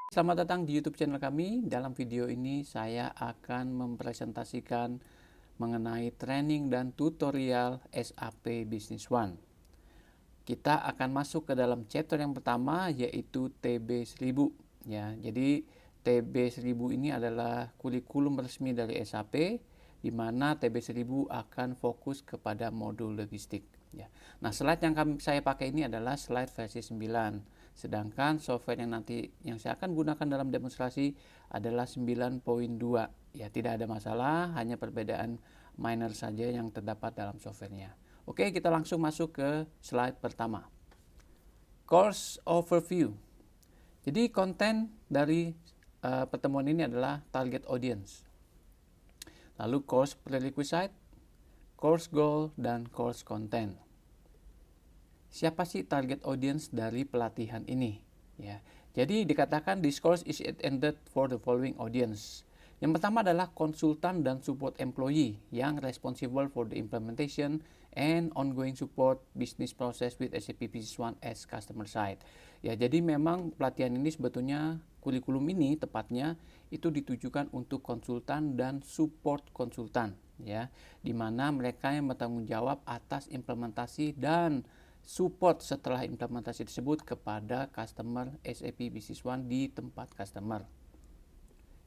Selamat datang di YouTube channel kami. Dalam video ini saya akan mempresentasikan mengenai training dan tutorial SAP Business One. Kita akan masuk ke dalam chapter yang pertama, yaitu TB1000 ya. Jadi TB1000 ini adalah kurikulum resmi dari SAP, di mana TB1000 akan fokus kepada modul logistik ya. Nah, slide yang saya pakai ini adalah slide versi 9. Sedangkan software yang saya akan gunakan dalam demonstrasi adalah 9.2. Ya, tidak ada masalah, hanya perbedaan minor saja yang terdapat dalam softwarenya. Oke, kita langsung masuk ke slide pertama. Course overview. Jadi konten dari pertemuan ini adalah target audience. Lalu course prerequisite, course goal, dan course content. Siapa sih target audience dari pelatihan ini? Ya, jadi dikatakan this course is intended for the following audience. Yang pertama adalah konsultan dan support employee yang responsible for the implementation and ongoing support business process with SAP Business One as customer side. Ya, jadi memang pelatihan ini sebetulnya kurikulum ini tepatnya itu ditujukan untuk konsultan dan support konsultan ya, di mana mereka yang bertanggung jawab atas implementasi dan support setelah implementasi tersebut kepada customer SAP Business One di tempat customer.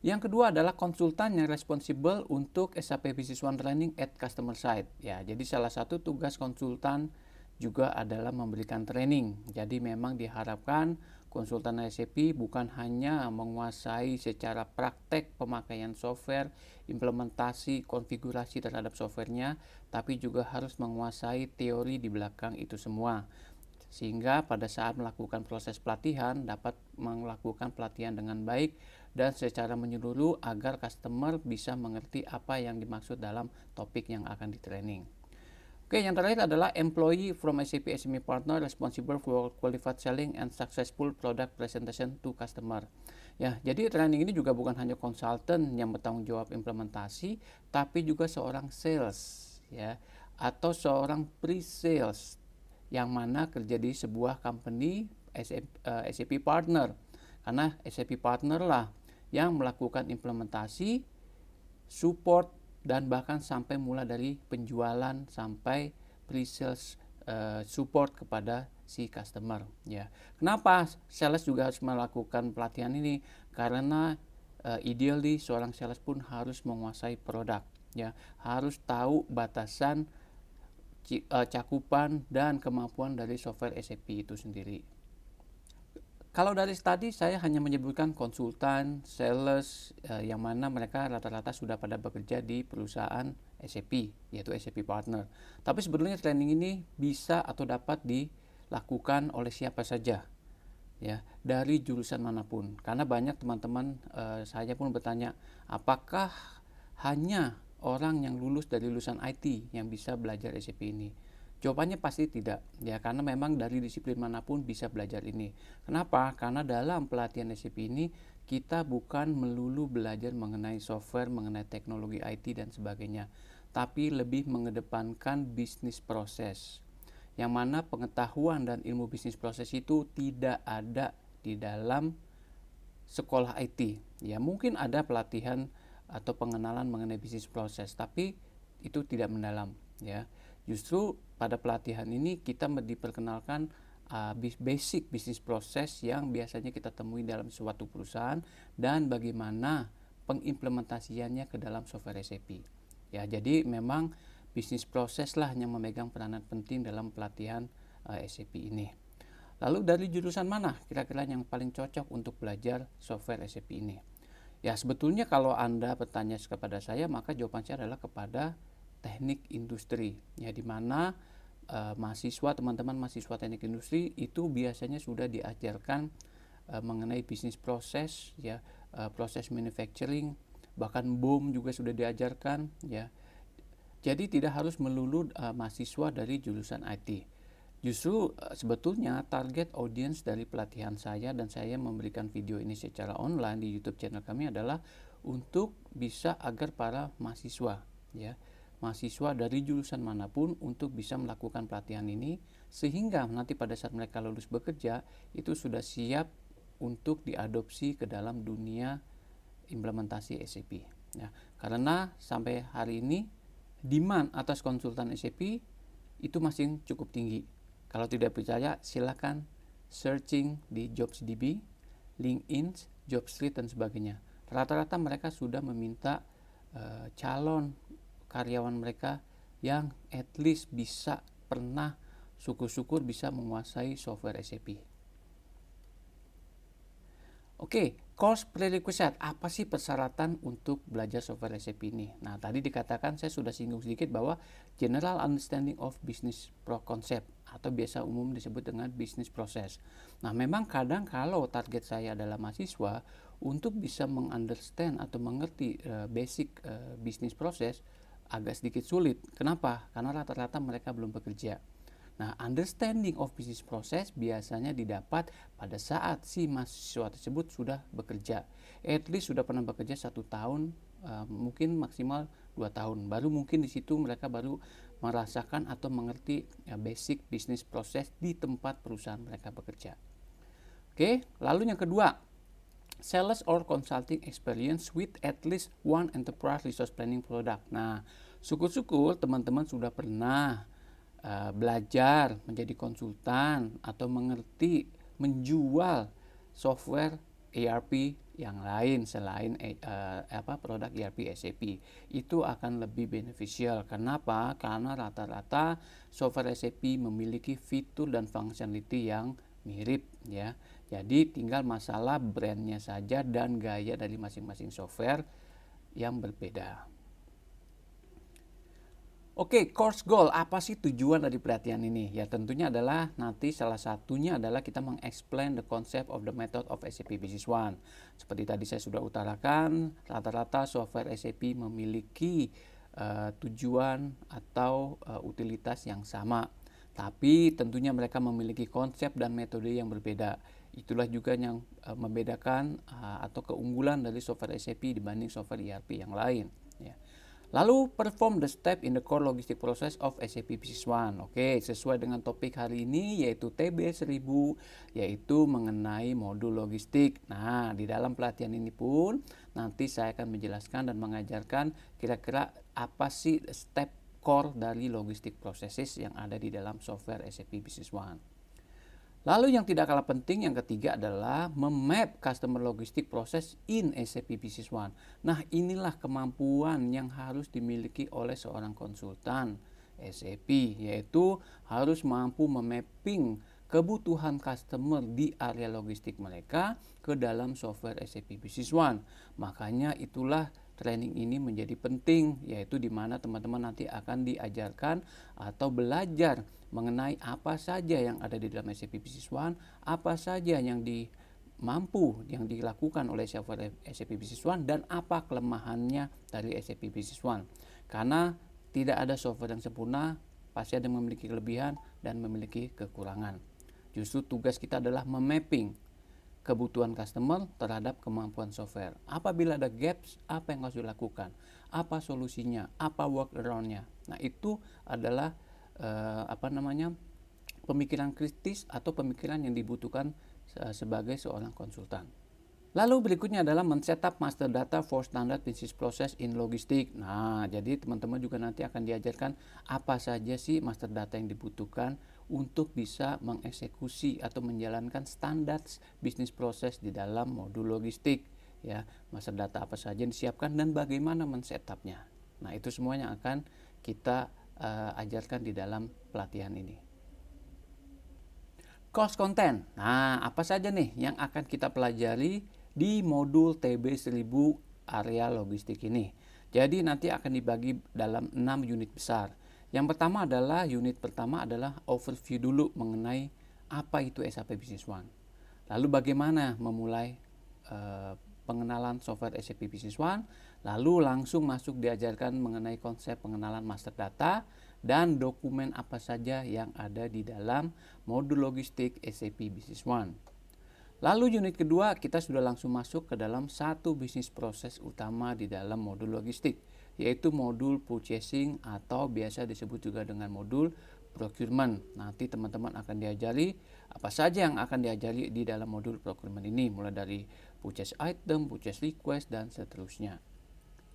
Yang kedua adalah konsultan yang responsible untuk SAP Business One training at customer site. Ya, jadi salah satu tugas konsultan juga adalah memberikan training. Jadi memang diharapkan konsultan SAP bukan hanya menguasai secara praktek pemakaian software, implementasi, konfigurasi terhadap softwarenya, tapi juga harus menguasai teori di belakang itu semua. Sehingga pada saat melakukan proses pelatihan dapat melakukan pelatihan dengan baik dan secara menyeluruh agar customer bisa mengerti apa yang dimaksud dalam topik yang akan di-training. Oke, yang terakhir adalah employee from SAP SME partner responsible for qualified selling and successful product presentation to customer. Ya, jadi training ini juga bukan hanya konsultan yang bertanggung jawab implementasi, tapi juga seorang sales ya, atau seorang pre-sales yang mana kerja di sebuah company SAP partner. Karena SAP partner lah yang melakukan implementasi, support, dan bahkan sampai mulai dari penjualan sampai pre-sales support kepada si customer ya. Kenapa sales juga harus melakukan pelatihan ini? Karena ideally seorang sales pun harus menguasai produk ya, harus tahu batasan cakupan dan kemampuan dari software SAP itu sendiri. Kalau dari tadi saya hanya menyebutkan konsultan, sales, yang mana mereka rata-rata sudah pada bekerja di perusahaan SAP, yaitu SAP Partner. Tapi sebetulnya training ini bisa atau dapat dilakukan oleh siapa saja, ya, dari jurusan manapun. Karena banyak teman-teman saya pun bertanya, apakah hanya orang yang lulus dari lulusan IT yang bisa belajar SAP ini? Jawabannya pasti tidak ya, karena memang dari disiplin manapun bisa belajar ini. Kenapa? Karena dalam pelatihan SAP ini kita bukan melulu belajar mengenai software, mengenai teknologi IT dan sebagainya, tapi lebih mengedepankan bisnis proses. Yang mana pengetahuan dan ilmu bisnis proses itu tidak ada di dalam sekolah IT. Ya, mungkin ada pelatihan atau pengenalan mengenai bisnis proses, tapi itu tidak mendalam ya. Justru pada pelatihan ini kita diperkenalkan basic bisnis proses yang biasanya kita temui dalam suatu perusahaan dan bagaimana pengimplementasiannya ke dalam software SAP. Ya, jadi memang bisnis proses lah yang memegang peranan penting dalam pelatihan SAP ini. Lalu dari jurusan mana kira-kira yang paling cocok untuk belajar software SAP ini? Ya, sebetulnya kalau Anda bertanya kepada saya, maka jawaban saya adalah kepada teknik industri ya, di mana mahasiswa, teman-teman mahasiswa teknik industri itu biasanya sudah diajarkan mengenai bisnis proses ya, proses manufacturing, bahkan BOM juga sudah diajarkan ya. Jadi tidak harus melulu mahasiswa dari jurusan IT. Justru sebetulnya target audience dari pelatihan saya, dan saya memberikan video ini secara online di YouTube channel kami, adalah untuk bisa agar para mahasiswa ya, mahasiswa dari jurusan manapun untuk bisa melakukan pelatihan ini, sehingga nanti pada saat mereka lulus bekerja itu sudah siap untuk diadopsi ke dalam dunia implementasi SAP. Ya, karena sampai hari ini demand atas konsultan SAP itu masih cukup tinggi. Kalau tidak percaya, silakan searching di JobsDB, LinkedIn, Jobstreet dan sebagainya. Rata-rata mereka sudah meminta calon karyawan mereka yang at least bisa pernah syukur-syukur bisa menguasai software SAP. Oke, course prerequisite, apa sih persyaratan untuk belajar software SAP ini? Nah, tadi dikatakan saya sudah singgung sedikit bahwa general understanding of business concept atau biasa umum disebut dengan business process. Nah, memang kadang kalau target saya adalah mahasiswa untuk bisa mengunderstand atau mengerti basic business process agak sedikit sulit. Kenapa? Karena rata-rata mereka belum bekerja. Nah, understanding of business process biasanya didapat pada saat si mahasiswa tersebut sudah bekerja. At least sudah pernah bekerja 1 tahun, mungkin maksimal 2 tahun. Baru mungkin di situ mereka baru merasakan atau mengerti basic business process di tempat perusahaan mereka bekerja. Oke, lalu yang kedua, sales or consulting experience with at least one enterprise resource planning product. Nah, syukur-syukur teman-teman sudah pernah belajar menjadi konsultan atau mengerti menjual software ERP yang lain selain produk ERP SAP. Itu akan lebih beneficial. Kenapa? Karena rata-rata software SAP memiliki fitur dan functionality yang mirip, ya. Jadi tinggal masalah brandnya saja dan gaya dari masing-masing software yang berbeda. Oke, course goal, apa sih tujuan dari pelatihan ini? Ya tentunya adalah nanti salah satunya adalah kita meng-explain the concept of the method of SAP Business One. Seperti tadi saya sudah utarakan, rata-rata software SAP memiliki tujuan atau utilitas yang sama. Tapi tentunya mereka memiliki konsep dan metode yang berbeda. Itulah juga yang membedakan atau keunggulan dari software SAP dibanding software ERP yang lain. Ya. Lalu perform the step in the core logistic process of SAP Business One. Oke, sesuai dengan topik hari ini yaitu TB1000, yaitu mengenai modul logistik. Nah, di dalam pelatihan ini pun nanti saya akan menjelaskan dan mengajarkan kira-kira apa sih step core dari logistic processes yang ada di dalam software SAP Business One. Lalu yang tidak kalah penting yang ketiga adalah memap customer logistic process in SAP Business One. Nah, inilah kemampuan yang harus dimiliki oleh seorang konsultan SAP, yaitu harus mampu memapping kebutuhan customer di area logistik mereka ke dalam software SAP Business One. Makanya itulah training ini menjadi penting, yaitu di mana teman-teman nanti akan diajarkan atau belajar mengenai apa saja yang ada di dalam SAP Business One, apa saja yang yang dilakukan oleh software SAP Business One, dan apa kelemahannya dari SAP Business One. Karena tidak ada software yang sempurna, pasti ada yang memiliki kelebihan dan memiliki kekurangan. Justru tugas kita adalah memapping kebutuhan customer terhadap kemampuan software. Apabila ada gaps, apa yang harus dilakukan? Apa solusinya? Apa workaround-nya? Nah, itu adalah pemikiran kritis atau pemikiran yang dibutuhkan sebagai seorang konsultan. Lalu berikutnya adalah men-setup master data for standard business process in logistik. Nah, jadi teman-teman juga nanti akan diajarkan apa saja sih master data yang dibutuhkan untuk bisa mengeksekusi atau menjalankan standar business process di dalam modul logistik. Ya, master data apa saja yang disiapkan dan bagaimana men-setupnya. Nah, itu semuanya akan kita ajarkan di dalam pelatihan ini. Course content. Nah, apa saja nih yang akan kita pelajari di modul TB1000 area logistik ini? Jadi nanti akan dibagi dalam 6 unit besar. Yang pertama adalah overview dulu mengenai apa itu SAP Business One. Lalu bagaimana memulai pengenalan software SAP Business One, lalu langsung masuk diajarkan mengenai konsep pengenalan master data dan dokumen apa saja yang ada di dalam modul logistik SAP Business One. Lalu unit kedua kita sudah langsung masuk ke dalam satu bisnis proses utama di dalam modul logistik, yaitu modul purchasing atau biasa disebut juga dengan modul procurement. Nanti teman-teman akan diajari apa saja yang akan diajari di dalam modul procurement ini, mulai dari purchase item, purchase request, dan seterusnya.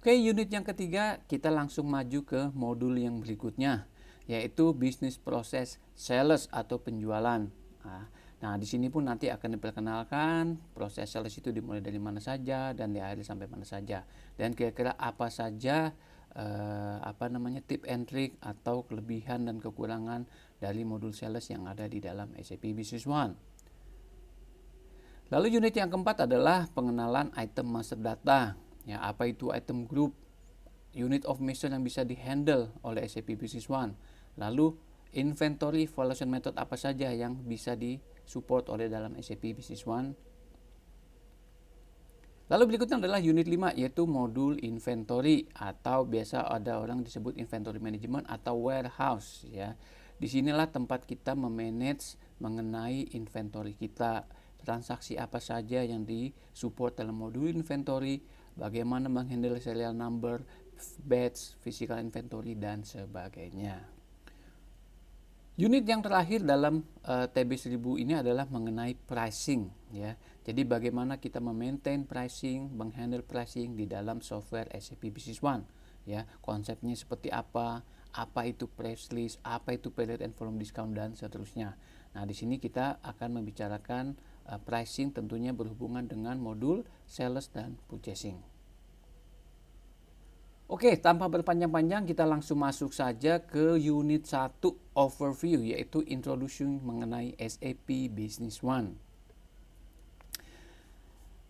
Oke, unit yang ketiga kita langsung maju ke modul yang berikutnya, yaitu business process sales atau penjualan. Nah, di sini pun nanti akan diperkenalkan proses sales itu dimulai dari mana saja dan diakhiri sampai mana saja, dan kira-kira apa saja tip and trick atau kelebihan dan kekurangan dari modul sales yang ada di dalam SAP Business One. Lalu unit yang keempat adalah pengenalan item master data. Ya, apa itu item group, unit of measure yang bisa dihandle oleh SAP Business One. Lalu inventory valuation method apa saja yang bisa disupport oleh dalam SAP Business One. Lalu berikutnya adalah unit 5, yaitu modul inventory, atau biasa ada orang disebut inventory management atau warehouse, ya. Disinilah tempat kita memanage mengenai inventory kita, transaksi apa saja yang disupport dalam modul inventory, bagaimana menghandle serial number, batch, physical inventory, dan sebagainya. Unit yang terakhir dalam TB1000 ini adalah mengenai pricing, ya. Jadi bagaimana kita memaintain pricing, menghandle pricing di dalam software SAP Business One, ya. Konsepnya seperti apa itu price list, apa itu period and volume discount, dan seterusnya. Nah, di sini kita akan membicarakan pricing, tentunya berhubungan dengan modul sales dan purchasing. Oke, tanpa berpanjang-panjang kita langsung masuk saja ke unit 1 overview, yaitu introduction mengenai SAP Business One.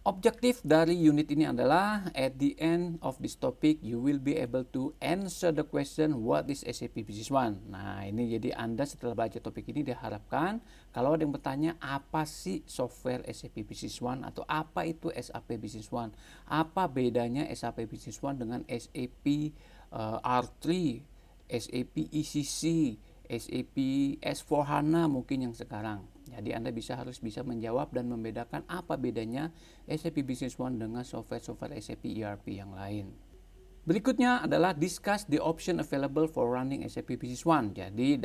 Objektif dari unit ini adalah at the end of this topic you will be able to answer the question what is SAP Business One. Nah, ini jadi Anda setelah baca topik ini diharapkan kalau ada yang bertanya apa sih software SAP Business One atau apa itu SAP Business One, apa bedanya SAP Business One dengan SAP R3, SAP ECC, SAP S/4HANA mungkin yang sekarang. Jadi Anda harus bisa menjawab dan membedakan apa bedanya SAP Business One dengan software-software SAP ERP yang lain. Berikutnya adalah discuss the option available for running SAP Business One. Jadi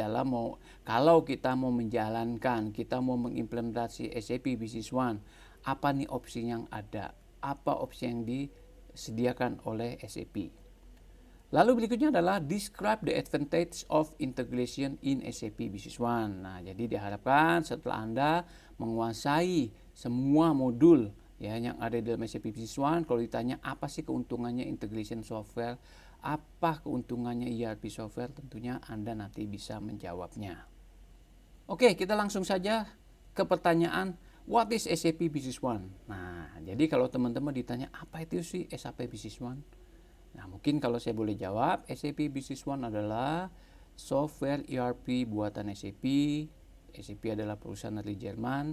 kalau kita mau menjalankan, kita mau mengimplementasi SAP Business One, apa nih opsi yang ada? Apa opsi yang disediakan oleh SAP? Lalu berikutnya adalah describe the advantage of integration in SAP Business One. Nah, jadi diharapkan setelah Anda menguasai semua modul ya yang ada di dalam SAP Business One, kalau ditanya apa sih keuntungannya integration software, apa keuntungannya ERP software, tentunya Anda nanti bisa menjawabnya. Oke, kita langsung saja ke pertanyaan what is SAP Business One? Nah, jadi kalau teman-teman ditanya apa itu sih SAP Business One? Nah, mungkin kalau saya boleh jawab, SAP Business One adalah software ERP buatan SAP. SAP adalah perusahaan dari Jerman.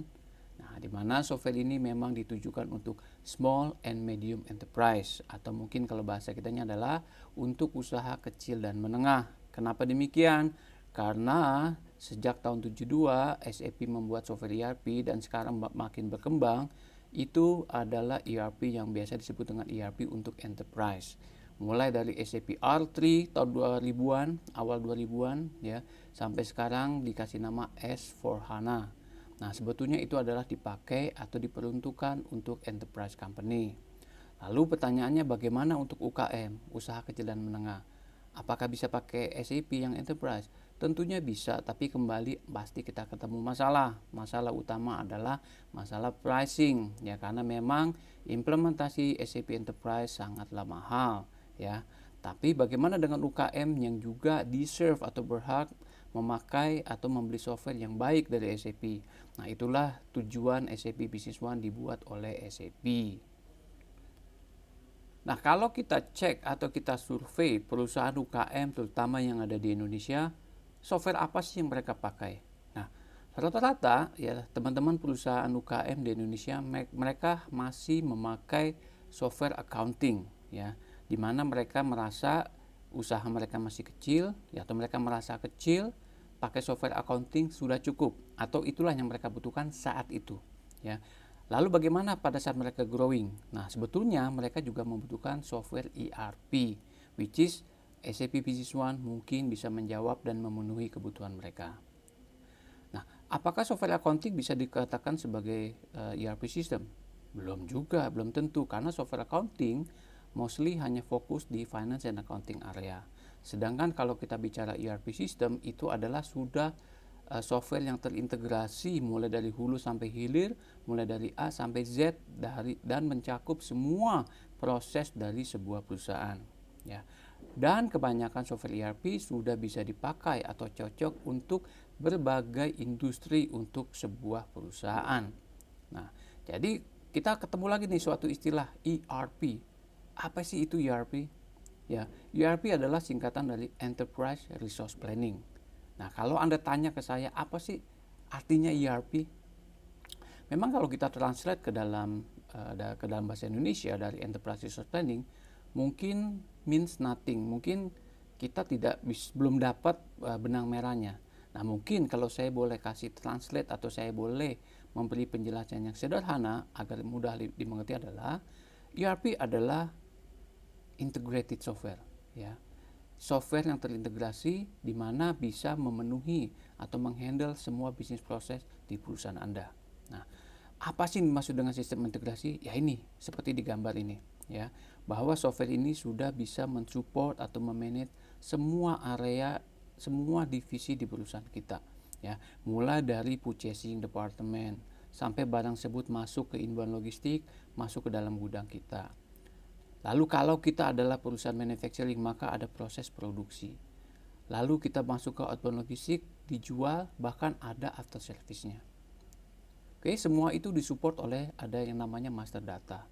Nah, di mana software ini memang ditujukan untuk small and medium enterprise, atau mungkin kalau bahasa kitanya adalah untuk usaha kecil dan menengah. Kenapa demikian? Karena sejak tahun 72 SAP membuat software ERP dan sekarang makin berkembang, itu adalah ERP yang biasa disebut dengan ERP untuk enterprise. Mulai dari SAP R3 tahun 2000-an, awal 2000-an ya, sampai sekarang dikasih nama S/4HANA. Nah, sebetulnya itu adalah dipakai atau diperuntukkan untuk enterprise company. Lalu pertanyaannya bagaimana untuk UKM, usaha kecil dan menengah? Apakah bisa pakai SAP yang enterprise? Tentunya bisa, tapi kembali pasti kita ketemu masalah. Masalah utama adalah masalah pricing ya, karena memang implementasi SAP Enterprise sangatlah mahal ya. Tapi bagaimana dengan UKM yang juga deserve atau berhak memakai atau membeli software yang baik dari SAP? Nah, itulah tujuan SAP Business One dibuat oleh SAP. Nah, kalau kita cek atau kita survei perusahaan UKM terutama yang ada di Indonesia, software apa sih yang mereka pakai? Nah, rata-rata ya teman-teman perusahaan UKM di Indonesia mereka masih memakai software accounting ya, di mana mereka merasa usaha mereka masih kecil ya, atau mereka merasa kecil, pakai software accounting sudah cukup atau itulah yang mereka butuhkan saat itu ya. Lalu bagaimana pada saat mereka growing? Nah, sebetulnya mereka juga membutuhkan software ERP, which is SAP Business One mungkin bisa menjawab dan memenuhi kebutuhan mereka. Nah, apakah software accounting bisa dikatakan sebagai ERP system? Belum juga, belum tentu, karena software accounting mostly hanya fokus di finance and accounting area. Sedangkan kalau kita bicara ERP system, itu adalah sudah software yang terintegrasi mulai dari hulu sampai hilir, mulai dari A sampai Z, dan mencakup semua proses dari sebuah perusahaan. Ya. Dan kebanyakan software ERP sudah bisa dipakai atau cocok untuk berbagai industri untuk sebuah perusahaan. Nah, jadi kita ketemu lagi nih suatu istilah ERP. Apa sih itu ERP? Ya, ERP adalah singkatan dari Enterprise Resource Planning. Nah, kalau Anda tanya ke saya, apa sih artinya ERP? Memang kalau kita translate ke dalam bahasa Indonesia dari Enterprise Resource Planning, mungkin means nothing. Mungkin kita belum dapat benang merahnya. Nah, mungkin kalau saya boleh kasih translate atau saya boleh memberi penjelasan yang sederhana agar mudah dimengerti adalah ERP adalah integrated software, ya. Software yang terintegrasi di mana bisa memenuhi atau menghandle semua bisnis proses di perusahaan Anda. Nah, apa sih dimaksud dengan sistem integrasi? Ya ini, seperti di gambar ini, ya. Bahwa software ini sudah bisa mensupport atau memanage semua area, semua divisi di perusahaan kita, ya. Mulai dari purchasing department sampai barang tersebut masuk ke inbound logistik, masuk ke dalam gudang kita. Lalu kalau kita adalah perusahaan manufacturing, maka ada proses produksi. Lalu kita masuk ke outbound logistik, dijual, bahkan ada after service-nya. Oke, semua itu disupport oleh ada yang namanya master data.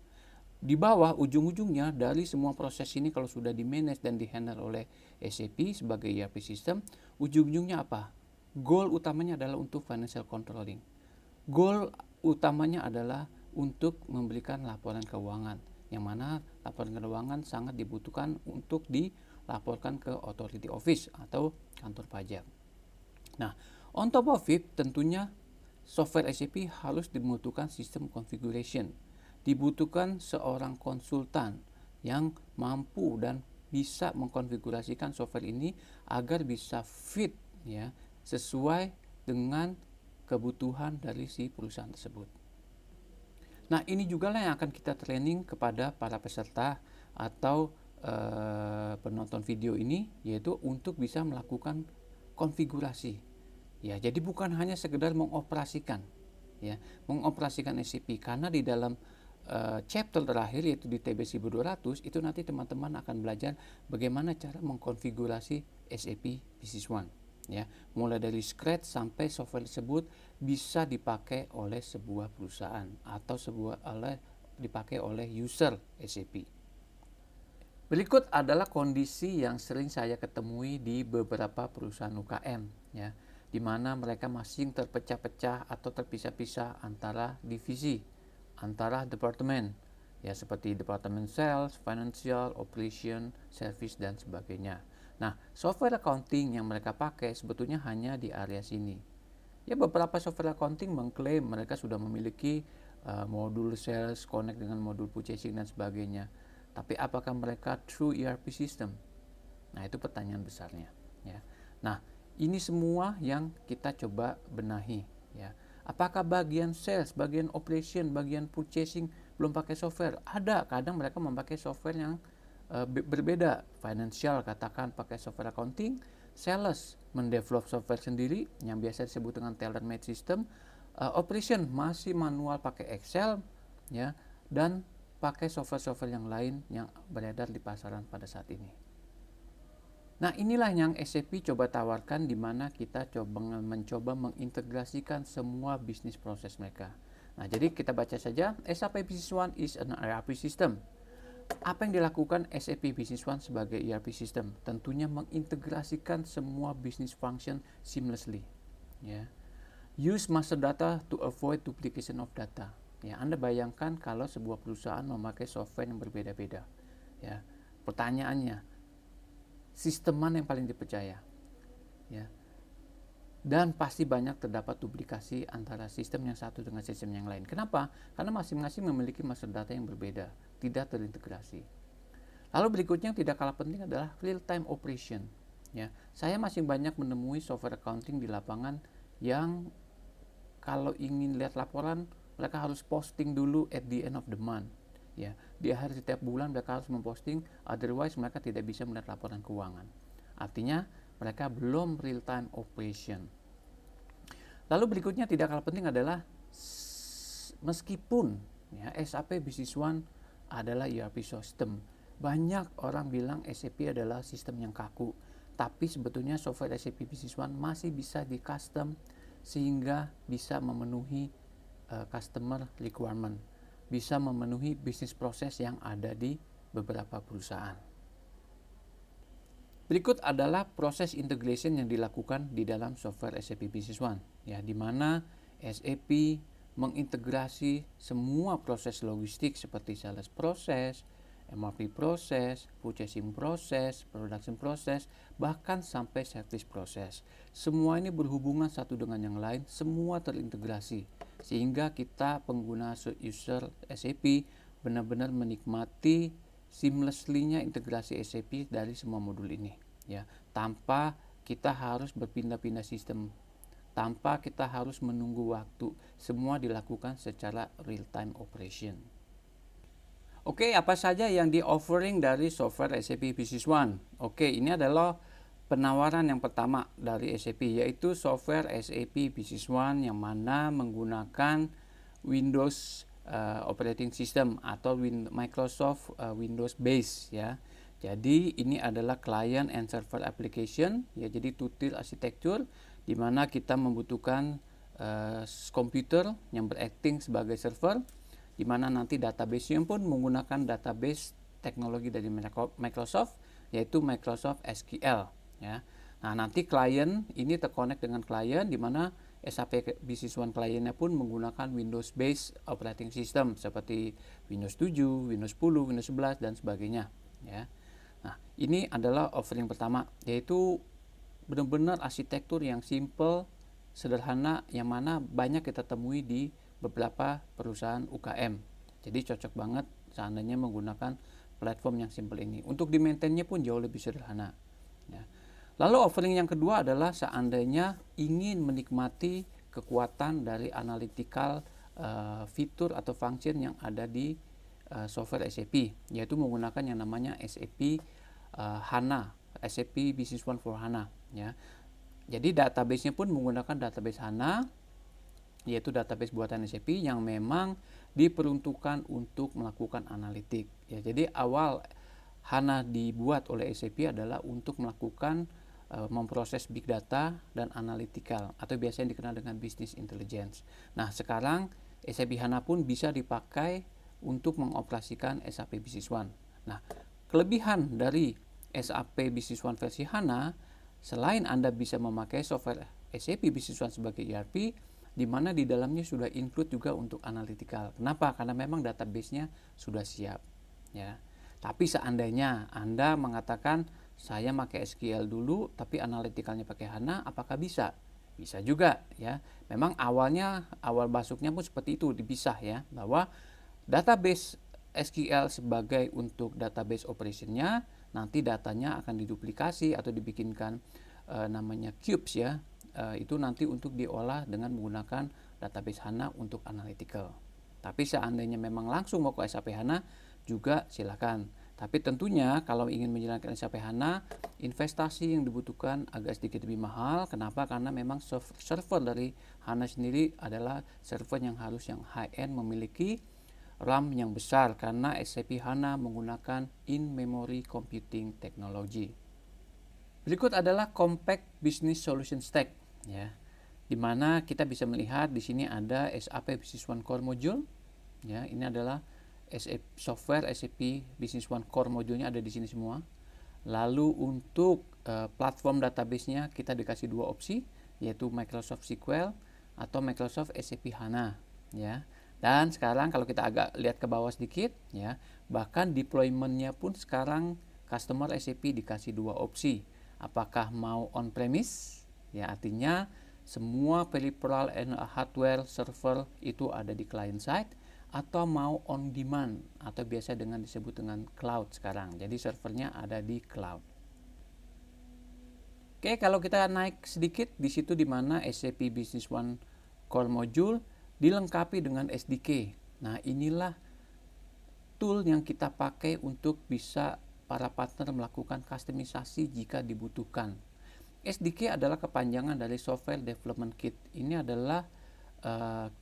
Di bawah ujung-ujungnya dari semua proses ini kalau sudah di-manage dan di-handle oleh SAP sebagai ERP system, ujung-ujungnya apa? Goal utamanya adalah untuk financial controlling. Goal utamanya adalah untuk memberikan laporan keuangan, yang mana laporan keuangan sangat dibutuhkan untuk dilaporkan ke authority office atau kantor pajak. Nah, on top of it, tentunya software SAP harus dibutuhkan sistem configuration. Dibutuhkan seorang konsultan yang mampu dan bisa mengkonfigurasikan software ini agar bisa fit, ya, sesuai dengan kebutuhan dari si perusahaan tersebut. Nah, ini juga lah yang akan kita training kepada para peserta atau penonton video ini, yaitu untuk bisa melakukan konfigurasi. Ya, jadi bukan hanya sekedar mengoperasikan, ya, mengoperasikan SAP, karena di dalam chapter terakhir yaitu di TBC 200 itu nanti teman-teman akan belajar bagaimana cara mengkonfigurasi SAP Business One. Ya, mulai dari scratch sampai software tersebut bisa dipakai oleh sebuah perusahaan atau dipakai oleh user SAP. Berikut adalah kondisi yang sering saya ketemui di beberapa perusahaan UKM, ya, di mana mereka masing terpecah-pecah atau terpisah-pisah antara divisi, antara departemen, ya, seperti departemen sales, financial, operation, service, dan sebagainya. Nah, software accounting yang mereka pakai sebetulnya hanya di area sini. Ya, beberapa software accounting mengklaim mereka sudah memiliki modul sales, connect dengan modul purchasing dan sebagainya. Tapi apakah mereka true ERP system? Nah, itu pertanyaan besarnya, ya. Nah, ini semua yang kita coba benahi, ya. Apakah bagian sales, bagian operation, bagian purchasing belum pakai software? Ada, kadang mereka memakai software yang berbeda. Financial katakan pakai software accounting, sales mendevelop software sendiri yang biasa disebut dengan tailor-made system, operation masih manual pakai Excel, ya, dan pakai software-software yang lain yang beredar di pasaran pada saat ini. Nah, inilah yang SAP coba tawarkan, di mana kita mencoba mengintegrasikan semua bisnis proses mereka. Nah, jadi kita baca saja, SAP Business One is an ERP system. Apa yang dilakukan SAP Business One sebagai ERP system? Tentunya mengintegrasikan semua business function seamlessly. Ya. Use master data to avoid duplication of data. Ya, Anda bayangkan kalau sebuah perusahaan memakai software yang berbeda-beda. Ya. Pertanyaannya, sistem mana yang paling dipercaya? Ya. Dan pasti banyak terdapat duplikasi antara sistem yang satu dengan sistem yang lain. Kenapa? Karena masing-masing memiliki master data yang berbeda, tidak terintegrasi. Lalu berikutnya yang tidak kalah penting adalah real time operation. Ya, saya masih banyak menemui software accounting di lapangan yang kalau ingin lihat laporan mereka harus posting dulu at the end of the month. Ya, di akhir setiap bulan mereka harus memposting, otherwise mereka tidak bisa melihat laporan keuangan. Artinya mereka belum real time operation. Lalu berikutnya tidak kalah penting adalah meskipun ya, SAP Business One adalah ERP system, banyak orang bilang SAP adalah sistem yang kaku, tapi sebetulnya software SAP Business One masih bisa di custom sehingga bisa memenuhi customer requirement, bisa memenuhi bisnis proses yang ada di beberapa perusahaan. Berikut adalah proses integration yang dilakukan di dalam software SAP Business One, ya, di mana SAP mengintegrasi semua proses logistik seperti sales proses, MRP proses, purchasing proses, production proses, bahkan sampai service proses. Semua ini berhubungan satu dengan yang lain, semua terintegrasi, sehingga kita pengguna user SAP benar-benar menikmati seamlessly-nya integrasi SAP dari semua modul ini, ya, tanpa kita harus berpindah-pindah sistem, tanpa kita harus menunggu waktu, semua dilakukan secara real time operation. Oke, apa saja yang di offering dari software SAP Business One? Oke, ini adalah penawaran yang pertama dari SAP, yaitu software SAP Business One yang mana menggunakan Windows operating system atau Microsoft Windows base, ya. Jadi ini adalah client and server application, ya. Jadi two-tier architecture di mana kita membutuhkan komputer yang berakting sebagai server, di mana nanti database-nya pun menggunakan database teknologi dari Microsoft, yaitu Microsoft SQL, ya. Nah, nanti klien ini terkonek dengan klien di mana SAP Business One kliennya pun menggunakan Windows based operating system seperti Windows 7, Windows 10, Windows 11 dan sebagainya, ya. Nah, ini adalah offering pertama, yaitu benar-benar arsitektur yang simple, sederhana, yang mana banyak kita temui di beberapa perusahaan UKM. Jadi cocok banget seandainya menggunakan platform yang simple ini. Untuk di maintain-nya pun jauh lebih sederhana, ya. Lalu offering yang kedua adalah seandainya ingin menikmati kekuatan dari analytical fitur atau function yang ada di software SAP, yaitu menggunakan yang namanya SAP HANA, SAP Business One for HANA, ya. Jadi database-nya pun menggunakan database HANA, yaitu database buatan SAP yang memang diperuntukkan untuk melakukan analitik, ya. Jadi awal HANA dibuat oleh SAP adalah untuk melakukan memproses big data dan analytical atau biasanya dikenal dengan business intelligence. Nah, sekarang SAP HANA pun bisa dipakai untuk mengoperasikan SAP Business One. Nah, kelebihan dari SAP Business One versi HANA, selain Anda bisa memakai software SAP Business One sebagai ERP, di mana di dalamnya sudah include juga untuk analytical. Kenapa? Karena memang database-nya sudah siap, ya. Tapi seandainya Anda mengatakan saya pakai SQL dulu tapi analyticalnya pakai HANA, apakah bisa? Bisa juga, ya. Memang awal masuknya pun seperti itu, dipisah, ya, bahwa database SQL sebagai untuk database operationnya, nanti datanya akan diduplikasi atau dibikinkan namanya cubes, ya. Itu nanti untuk diolah dengan menggunakan database HANA untuk analytical. Tapi seandainya memang langsung mau ke SAP HANA juga silakan. Tapi tentunya kalau ingin menjalankan SAP HANA, investasi yang dibutuhkan agak sedikit lebih mahal. Kenapa? Karena memang server dari HANA sendiri adalah server yang harus yang high-end, memiliki RAM yang besar karena SAP HANA menggunakan in-memory computing technology. Berikut adalah Compact Business Solution Stack, ya, di mana kita bisa melihat di sini ada SAP Business One Core Module, ya. Ini adalah software SAP Business One Core modulnya ada di sini semua. Lalu untuk platform database-nya kita dikasih dua opsi, yaitu Microsoft SQL atau Microsoft SAP HANA, ya. Dan sekarang kalau kita agak lihat ke bawah sedikit, ya, bahkan deployment-nya pun sekarang customer SAP dikasih dua opsi. Apakah mau on-premise, ya, artinya semua peripheral and hardware server itu ada di client side, atau mau on demand atau biasa dengan disebut dengan cloud sekarang. Jadi servernya ada di cloud. Oke, kalau kita naik sedikit di situ di mana SAP Business One Core Module dilengkapi dengan SDK. Nah, inilah tool yang kita pakai untuk bisa para partner melakukan kustomisasi jika dibutuhkan. SDK adalah kepanjangan dari Software Development Kit. Ini adalah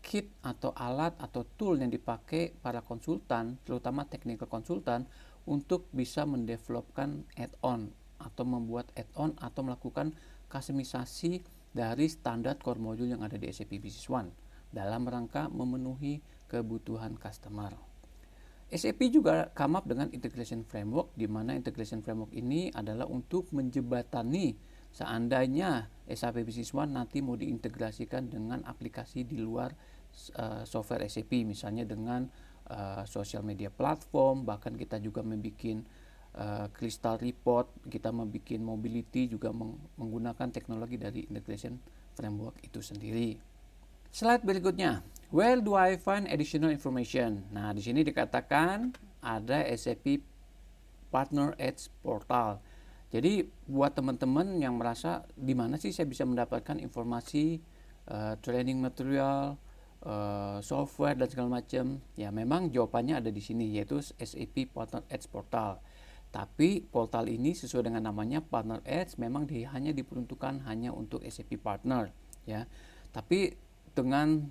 kit atau alat atau tool yang dipakai para konsultan, terutama technical konsultan, untuk bisa mendevelopkan add-on atau membuat add-on atau melakukan kustomisasi dari standar core module yang ada di SAP Business One dalam rangka memenuhi kebutuhan customer. SAP juga come up dengan integration framework, di mana integration framework ini adalah untuk menjembatani seandainya SAP Business One nanti mau diintegrasikan dengan aplikasi di luar software SAP, misalnya dengan social media platform, bahkan kita juga membuat Crystal Report, kita membuat mobility juga menggunakan teknologi dari integration framework itu sendiri. Slide berikutnya, where do I find additional information? Nah, di sini dikatakan ada SAP Partner Edge Portal. Jadi buat teman-teman yang merasa di mana sih saya bisa mendapatkan informasi training material, software dan segala macam, ya memang jawabannya ada di sini, yaitu SAP Partner Edge Portal. Tapi portal ini sesuai dengan namanya Partner Edge memang hanya diperuntukkan hanya untuk SAP partner, ya. Tapi dengan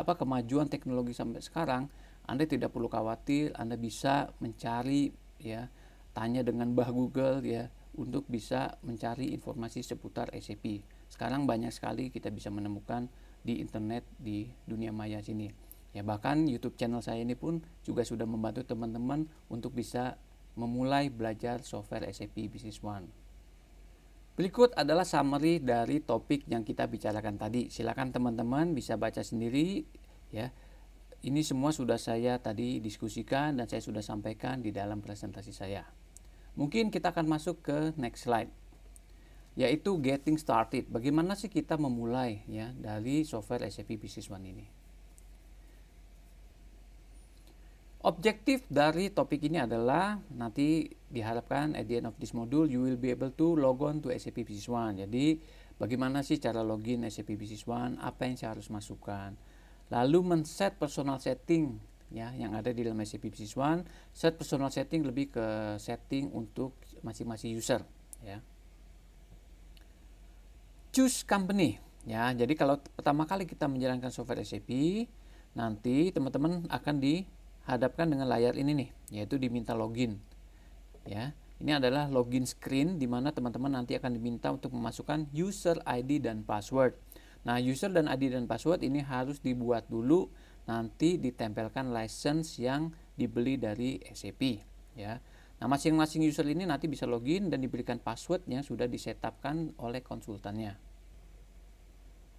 kemajuan teknologi sampai sekarang, Anda tidak perlu khawatir, Anda bisa mencari, ya, tanya dengan Mbah Google, ya, untuk bisa mencari informasi seputar SAP. Sekarang banyak sekali kita bisa menemukan di internet di dunia maya sini. Ya, bahkan YouTube channel saya ini pun juga sudah membantu teman-teman untuk bisa memulai belajar software SAP Business One. Berikut adalah summary dari topik yang kita bicarakan tadi. Silakan teman-teman bisa baca sendiri, ya. Ini semua sudah saya tadi diskusikan dan saya sudah sampaikan di dalam presentasi saya. Mungkin kita akan masuk ke next slide, yaitu getting started. Bagaimana sih kita memulai, ya, dari software SAP Business One ini? Objektif dari topik ini adalah nanti diharapkan at the end of this module you will be able to log on to SAP Business One. Jadi bagaimana sih cara login SAP Business One, apa yang saya harus masukkan. Lalu men-set personal setting, ya, yang ada di dalam SAP Business One. Set personal setting lebih ke setting untuk masing-masing user, ya. Choose company, ya. Jadi kalau pertama kali kita menjalankan software SAP, nanti teman-teman akan dihadapkan dengan layar ini nih, yaitu diminta login, ya. Ini adalah login screen di mana teman-teman nanti akan diminta untuk memasukkan user ID dan password. Nah, user dan ID dan password ini harus dibuat dulu, nanti ditempelkan license yang dibeli dari SAP, ya. Nah, masing-masing user ini nanti bisa login dan diberikan password yang sudah disetapkan oleh konsultannya.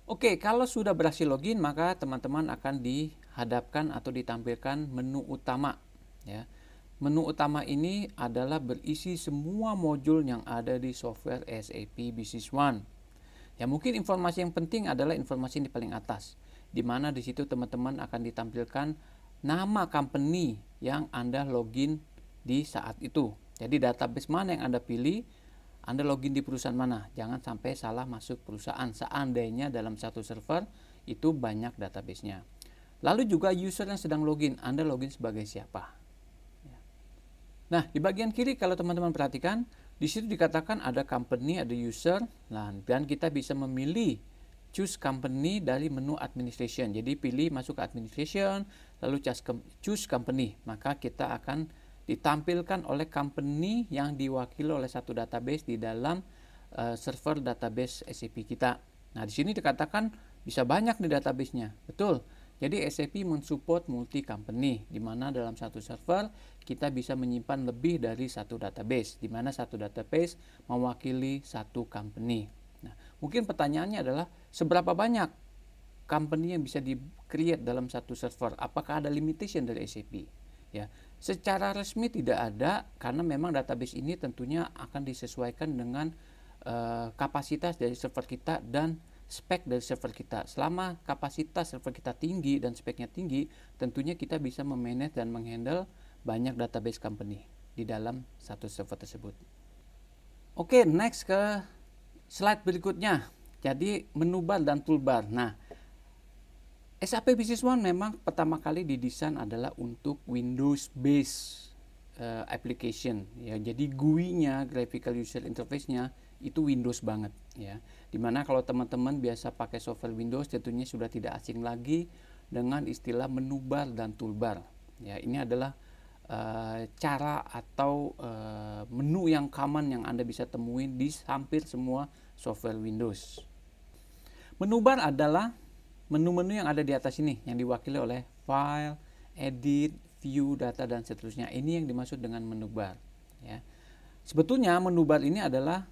Oke, kalau sudah berhasil login, maka teman-teman akan dihadapkan atau ditampilkan menu utama, ya. Menu utama ini adalah berisi semua modul yang ada di software SAP Business One. Ya, mungkin informasi yang penting adalah informasi di paling atas, di mana di situ teman-teman akan ditampilkan nama company yang Anda login di saat itu. Jadi database mana yang Anda pilih, Anda login di perusahaan mana. Jangan sampai salah masuk perusahaan seandainya dalam satu server itu banyak databasenya. Lalu juga user yang sedang login, Anda login sebagai siapa. Nah, di bagian kiri kalau teman-teman perhatikan, di situ dikatakan ada company, ada user, dan kita bisa memilih choose company dari menu administration. Jadi pilih masuk ke administration, lalu choose company. Maka kita akan ditampilkan oleh company yang diwakili oleh satu database di dalam server database SAP kita. Nah, di sini dikatakan bisa banyak di database-nya. Betul. Jadi SAP mensupport multi company, di mana dalam satu server kita bisa menyimpan lebih dari satu database, di mana satu database mewakili satu company. Nah, mungkin pertanyaannya adalah seberapa banyak company yang bisa di-create dalam satu server? Apakah ada limitation dari SAP? Ya, secara resmi tidak ada, karena memang database ini tentunya akan disesuaikan dengan kapasitas dari server kita dan spek dari server kita. Selama kapasitas server kita tinggi dan speknya tinggi, tentunya kita bisa memanage dan menghandle banyak database company di dalam satu server tersebut. Oke, next ke slide berikutnya. Jadi menu bar dan toolbar. Nah, SAP Business One memang pertama kali didesain adalah untuk Windows based application ya. Jadi GUI-nya, graphical user interface-nya itu Windows banget ya. Dimana kalau teman-teman biasa pakai software Windows tentunya sudah tidak asing lagi dengan istilah menu bar dan toolbar. Ya, ini adalah cara atau menu yang common yang Anda bisa temuin di hampir semua software Windows. Menu bar adalah menu-menu yang ada di atas ini yang diwakili oleh file, edit, view, data, dan seterusnya. Ini yang dimaksud dengan menu bar ya. Sebetulnya menu bar ini adalah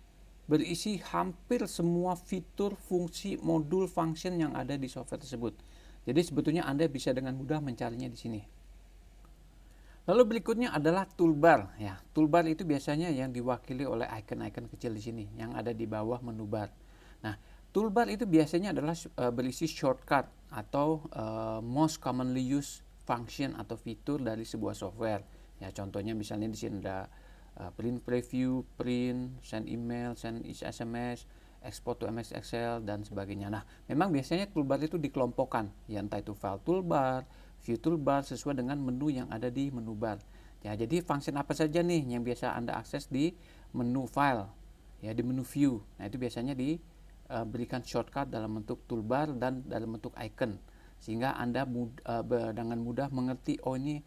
berisi hampir semua fitur, fungsi, modul, function yang ada di software tersebut. Jadi sebetulnya Anda bisa dengan mudah mencarinya di sini. Lalu berikutnya adalah toolbar ya. Toolbar itu biasanya yang diwakili oleh icon-icon kecil di sini yang ada di bawah menu bar. Nah, toolbar itu biasanya adalah berisi shortcut atau most commonly used function atau fitur dari sebuah software. Ya, contohnya misalnya di sini ada print preview, print, send email, send SMS, export to MS Excel, dan sebagainya. Nah, memang biasanya toolbar itu dikelompokkan, ya entah itu file toolbar, view toolbar, sesuai dengan menu yang ada di menu bar. Ya, jadi function apa saja nih yang biasa Anda akses di menu file, ya di menu view. Nah, itu biasanya berikan shortcut dalam bentuk toolbar dan dalam bentuk icon sehingga Anda dengan mudah mengerti oh ini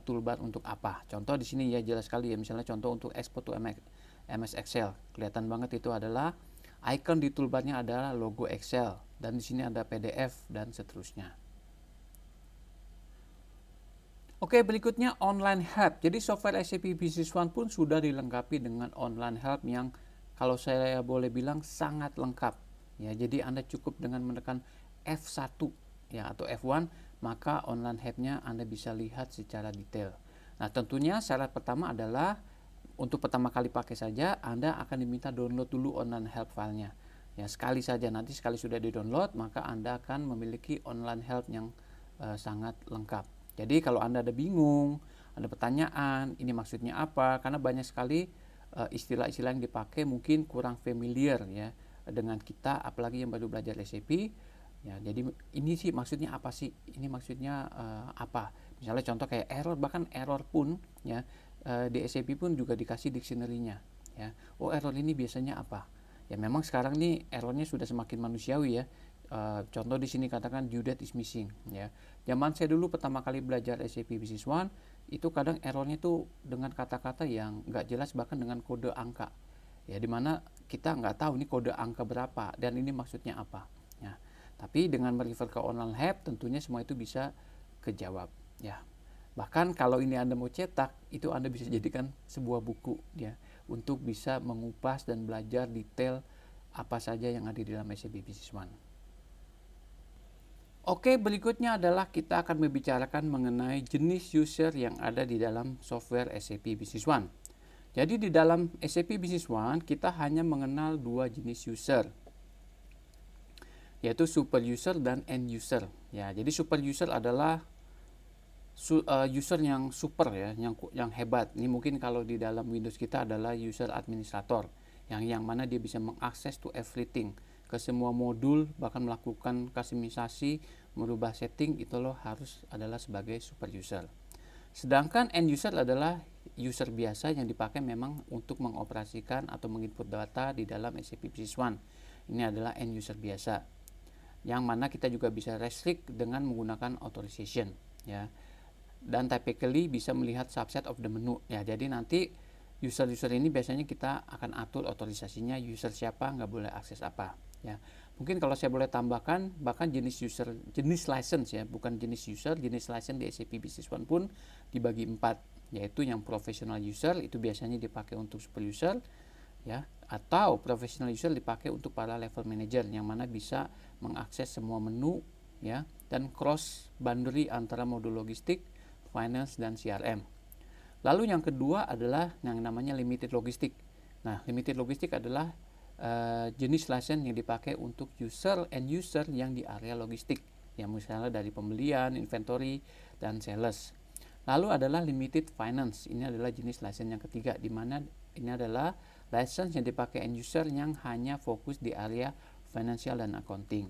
toolbar untuk apa. Contoh di sini ya jelas sekali ya, misalnya contoh untuk export to MS Excel. Kelihatan banget itu adalah icon di toolbarnya adalah logo Excel dan di sini ada PDF dan seterusnya. Oke, berikutnya online help. Jadi software SAP Business One pun sudah dilengkapi dengan online help yang kalau saya boleh bilang sangat lengkap. Ya, jadi Anda cukup dengan menekan F1 ya atau F1, maka online help-nya Anda bisa lihat secara detail. Nah, tentunya syarat pertama adalah untuk pertama kali pakai saja Anda akan diminta download dulu online help filenya. Ya, sekali saja, nanti sekali sudah di-download maka Anda akan memiliki online help yang sangat lengkap. Jadi kalau Anda ada bingung, ada pertanyaan, ini maksudnya apa? Karena banyak sekali istilah-istilah yang dipakai mungkin kurang familiar ya dengan kita, apalagi yang baru belajar SAP. Ya, jadi ini sih maksudnya apa sih? Ini maksudnya apa? Misalnya contoh kayak error, bahkan error pun ya di SAP pun juga dikasih dictionary-nya ya. Oh, error ini biasanya apa? Ya memang sekarang nih errornya sudah semakin manusiawi ya. Contoh di sini katakan due date is missing ya. Zaman saya dulu pertama kali belajar SAP Business One itu kadang errornya tuh dengan kata-kata yang nggak jelas, bahkan dengan kode angka ya, dimana kita nggak tahu ini kode angka berapa dan ini maksudnya apa ya. Tapi dengan merefer ke online help tentunya semua itu bisa kejawab ya. Bahkan kalau ini Anda mau cetak, itu Anda bisa jadikan sebuah buku ya untuk bisa mengupas dan belajar detail apa saja yang ada di dalam SAP Business One. Oke, berikutnya adalah kita akan membicarakan mengenai jenis user yang ada di dalam software SAP Business One. Jadi di dalam SAP Business One kita hanya mengenal dua jenis user, yaitu super user dan end user. Ya, jadi super user adalah user yang super ya, yang hebat. Ini mungkin kalau di dalam Windows kita adalah user administrator, yang mana dia bisa mengakses to everything, ke semua modul, bahkan melakukan customisasi, merubah setting, itu loh harus adalah sebagai super user. Sedangkan end user adalah user biasa yang dipakai memang untuk mengoperasikan atau menginput data di dalam SAP Business One. Ini adalah end user biasa, yang mana kita juga bisa restrict dengan menggunakan authorization ya. Dan typically bisa melihat subset of the menu ya. Jadi nanti user-user ini biasanya kita akan atur otorisasinya, user siapa nggak boleh akses apa ya. Mungkin kalau saya boleh tambahkan, bahkan jenis license ya, bukan jenis user, jenis license di SAP Business One pun dibagi 4, yaitu yang professional user itu biasanya dipakai untuk super user ya, atau professional user dipakai untuk para level manager yang mana bisa mengakses semua menu ya, dan cross boundary antara modul logistik, finance, dan CRM. Lalu yang kedua adalah yang namanya limited logistik. Nah, limited logistik adalah jenis license yang dipakai untuk end user yang di area logistik, yang misalnya dari pembelian, inventory, dan sales. Lalu adalah limited finance. Ini adalah jenis license yang ketiga, di mana ini adalah license yang dipakai end user yang hanya fokus di area financial dan accounting.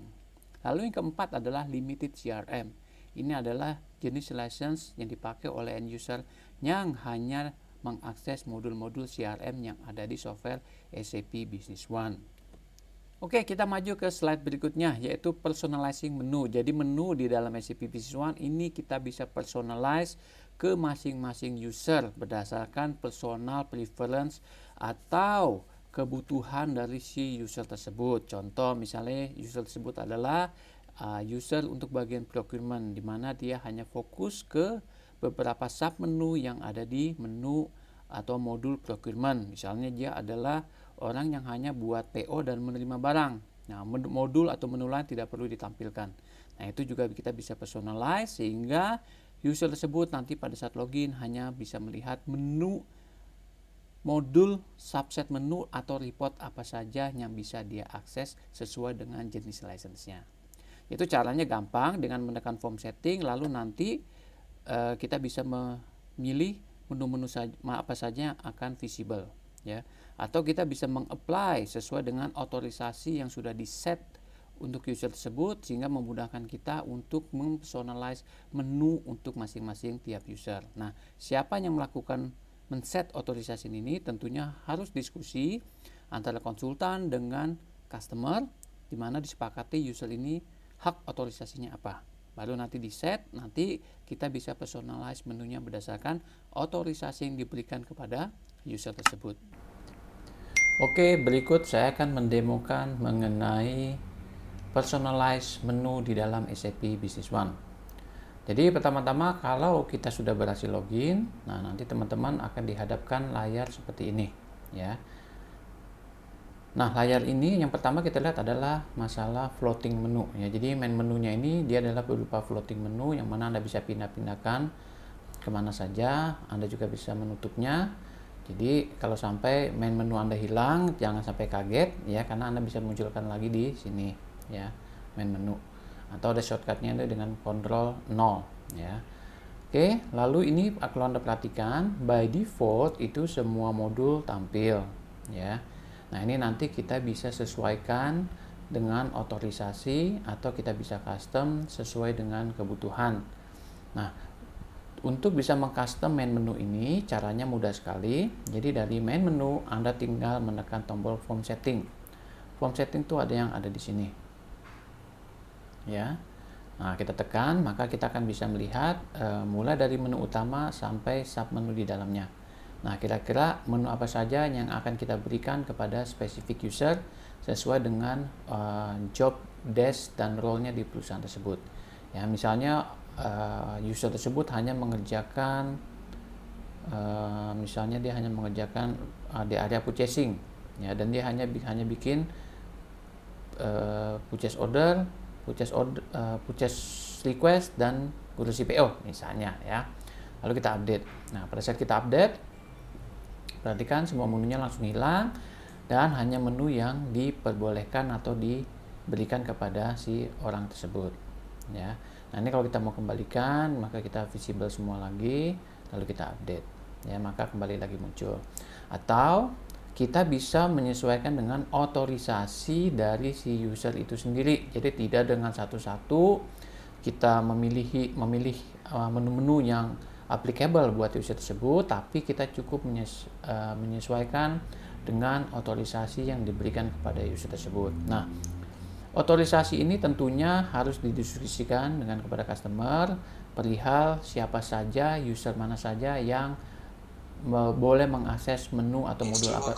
Lalu yang keempat adalah limited CRM. Ini adalah jenis license yang dipakai oleh end user yang hanya mengakses modul-modul CRM yang ada di software SAP Business One. Oke, kita maju ke slide berikutnya, yaitu personalizing menu. Jadi menu di dalam SAP Business One ini kita bisa personalize ke masing-masing user berdasarkan personal preference atau kebutuhan dari si user tersebut. Contoh misalnya user tersebut adalah user untuk bagian procurement, di mana dia hanya fokus ke beberapa sub menu yang ada di menu atau modul procurement. Misalnya dia adalah orang yang hanya buat PO dan menerima barang. Nah, modul atau menu lain tidak perlu ditampilkan. Nah, itu juga kita bisa personalize sehingga user tersebut nanti pada saat login hanya bisa melihat menu, modul, subset menu atau report apa saja yang bisa dia akses sesuai dengan jenis license-nya. Itu caranya gampang dengan menekan form setting, lalu nanti kita bisa memilih menu-menu apa saja yang akan visible, ya. Atau kita bisa meng-apply sesuai dengan otorisasi yang sudah di-set untuk user tersebut, sehingga memudahkan kita untuk mempersonalize menu untuk masing-masing tiap user. Nah, siapa yang melakukan men-set otorisasi ini tentunya harus diskusi antara konsultan dengan customer, di mana disepakati user ini hak otorisasinya apa. Baru nanti di set, nanti kita bisa personalize menunya berdasarkan otorisasi yang diberikan kepada user tersebut. Oke, berikut saya akan mendemokan mengenai personalize menu di dalam SAP Business One. Jadi pertama-tama kalau kita sudah berhasil login, nah nanti teman-teman akan dihadapkan layar seperti ini, ya. Nah, layar ini yang pertama kita lihat adalah masalah floating menu, ya. Jadi main menunya ini dia adalah berupa floating menu yang mana Anda bisa pindah-pindahkan kemana saja. Anda juga bisa menutupnya. Jadi kalau sampai main menu Anda hilang, jangan sampai kaget, ya, karena Anda bisa munculkan lagi di sini, ya, main menu. Atau ada shortcutnya itu dengan Ctrl 0, ya. Oke, lalu ini kalau Anda perhatikan by default itu semua modul tampil, ya. Nah, ini nanti kita bisa sesuaikan dengan otorisasi atau kita bisa custom sesuai dengan kebutuhan. Nah, untuk bisa mengcustom main menu ini caranya mudah sekali. Jadi dari main menu Anda tinggal menekan tombol form setting. Form setting itu ada yang ada di sini, ya. Nah, kita tekan, maka kita akan bisa melihat mulai dari menu utama sampai sub menu di dalamnya. Nah, kira-kira menu apa saja yang akan kita berikan kepada spesifik user sesuai dengan job desk dan role-nya di perusahaan tersebut. Ya, misalnya user tersebut hanya mengerjakan, misalnya dia hanya mengerjakan di area purchasing, ya, dan dia hanya bikin purchase order, purchase request dan ngurusi PO misalnya, ya. Lalu kita update. Nah, pada saat kita update, perhatikan semua menunya langsung hilang dan hanya menu yang diperbolehkan atau diberikan kepada si orang tersebut, ya. Nah, ini kalau kita mau kembalikan, maka kita visible semua lagi, lalu kita update, ya, maka kembali lagi muncul. Atau kita bisa menyesuaikan dengan otorisasi dari si user itu sendiri. Jadi tidak dengan satu-satu kita memilih menu-menu yang applicable buat user tersebut, tapi kita cukup menyesuaikan dengan otorisasi yang diberikan kepada user tersebut. Nah, otorisasi ini tentunya harus didiskusikan dengan kepada customer perihal siapa saja, user mana saja yang boleh mengakses menu atau modul apa.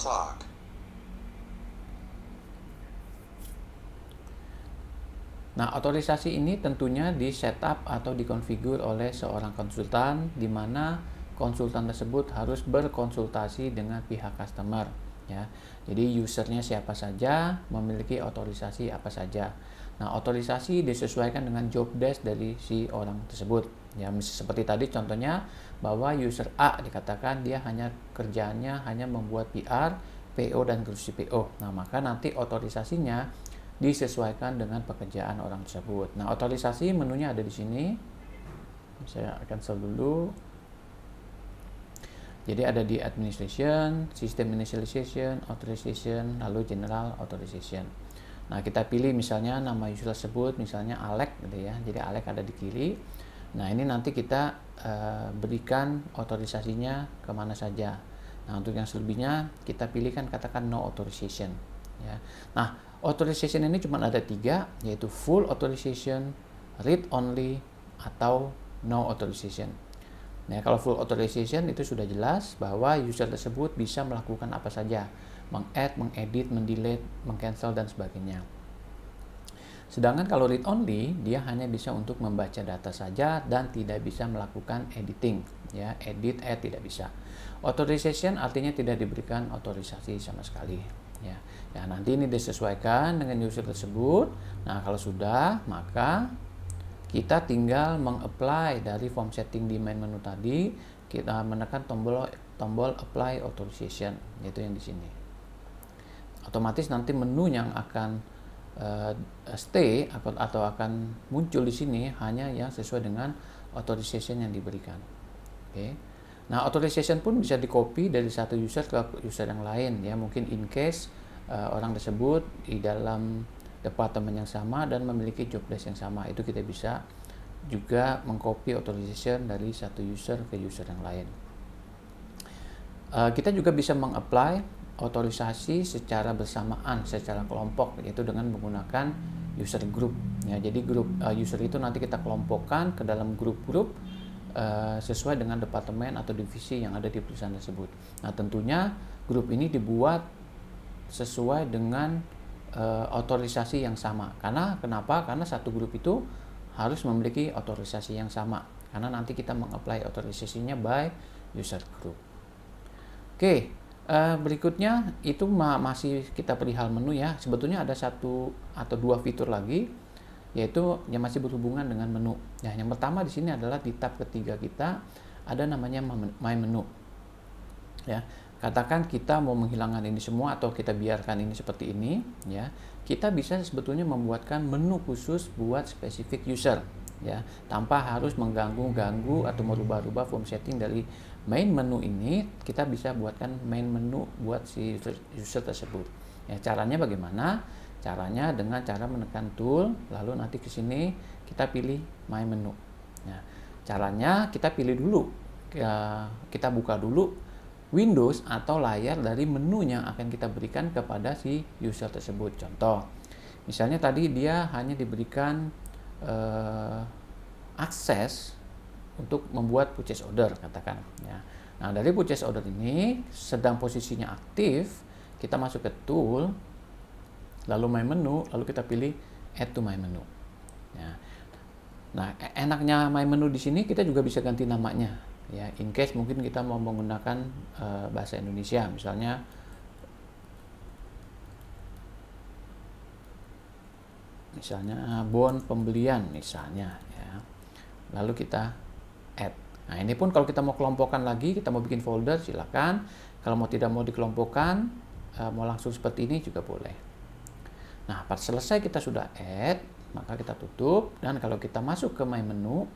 Nah, otorisasi ini tentunya di setup atau dikonfigur oleh seorang konsultan, di mana konsultan tersebut harus berkonsultasi dengan pihak customer, ya. Jadi usernya siapa saja, memiliki otorisasi apa saja. Nah, otorisasi disesuaikan dengan job desk dari si orang tersebut, ya. Seperti tadi contohnya bahwa user A dikatakan dia hanya kerjaannya hanya membuat PR PO dan kursi PO. Nah, maka nanti otorisasinya disesuaikan dengan pekerjaan orang tersebut. Nah, otorisasi menunya ada di sini. Saya cancel dulu. Jadi ada di administration, system initialization, authorization, lalu general authorization. Nah, kita pilih misalnya nama user tersebut, misalnya Alex gitu ya. Jadi Alex ada di kiri. Nah, ini nanti kita berikan otorisasinya kemana saja. Nah, untuk yang selebihnya kita pilihkan katakan no authorization. Ya. Nah, authorization ini cuma ada 3, yaitu full authorization, read only, atau no authorization. Nah, kalau full authorization itu sudah jelas bahwa user tersebut bisa melakukan apa saja, meng-add, mengedit, mendelete, meng-cancel, dan sebagainya. Sedangkan kalau read only, dia hanya bisa untuk membaca data saja dan tidak bisa melakukan editing, ya, edit, add tidak bisa. Authorization artinya tidak diberikan otorisasi sama sekali, ya. Ya, nanti ini disesuaikan dengan user tersebut. Nah, kalau sudah, maka kita tinggal meng-apply dari form setting di main menu tadi. Kita menekan tombol apply authorization, yaitu yang di sini. Otomatis nanti menu yang akan stay atau akan muncul di sini hanya yang sesuai dengan authorization yang diberikan. Oke. Nah, authorization pun bisa di-copy dari satu user ke user yang lain, ya. Mungkin in case orang tersebut di dalam departemen yang sama dan memiliki job desk yang sama, itu kita bisa juga mengcopy authorization dari satu user ke user yang lain. Kita juga bisa meng-apply otorisasi secara bersamaan, secara kelompok, yaitu dengan menggunakan user group. Ya, jadi grup user itu nanti kita kelompokkan ke dalam grup-grup sesuai dengan departemen atau divisi yang ada di perusahaan tersebut. Nah, tentunya grup ini dibuat sesuai dengan otorisasi yang sama. Kenapa? Karena satu grup itu harus memiliki otorisasi yang sama. Karena nanti kita meng-apply otorisasinya by user group. Oke, berikutnya itu masih kita perihal menu ya. Sebetulnya ada 1 atau 2 fitur lagi, yaitu yang masih berhubungan dengan menu. Nah, yang pertama di sini adalah di tab ketiga kita ada namanya My Menu. Ya, katakan kita mau menghilangkan ini semua atau kita biarkan ini seperti ini, ya. Kita bisa sebetulnya membuatkan menu khusus buat spesifik user, ya, tanpa harus mengganggu atau merubah-rubah form setting dari main menu ini. Kita bisa buatkan main menu buat si user tersebut. Ya, caranya bagaimana? Caranya dengan cara menekan tool, lalu nanti ke sini kita pilih My Menu. Nah, caranya kita pilih dulu, kita buka dulu Windows atau layar dari menu yang akan kita berikan kepada si user tersebut. Contoh, misalnya tadi dia hanya diberikan akses untuk membuat purchase order, katakan. Ya. Nah, dari purchase order ini sedang posisinya aktif, kita masuk ke tool, lalu My Menu, lalu kita pilih Add to My Menu. Ya. Nah, enaknya My Menu di sini kita juga bisa ganti namanya. Ya, in case mungkin kita mau menggunakan bahasa Indonesia, misalnya bon pembelian misalnya. Ya. Lalu kita add. Nah, ini pun kalau kita mau kelompokkan lagi, kita mau bikin folder, silakan. Kalau mau tidak mau dikelompokkan, mau langsung seperti ini juga boleh. Nah, pas selesai kita sudah add, maka kita tutup, dan kalau kita masuk ke My Menu,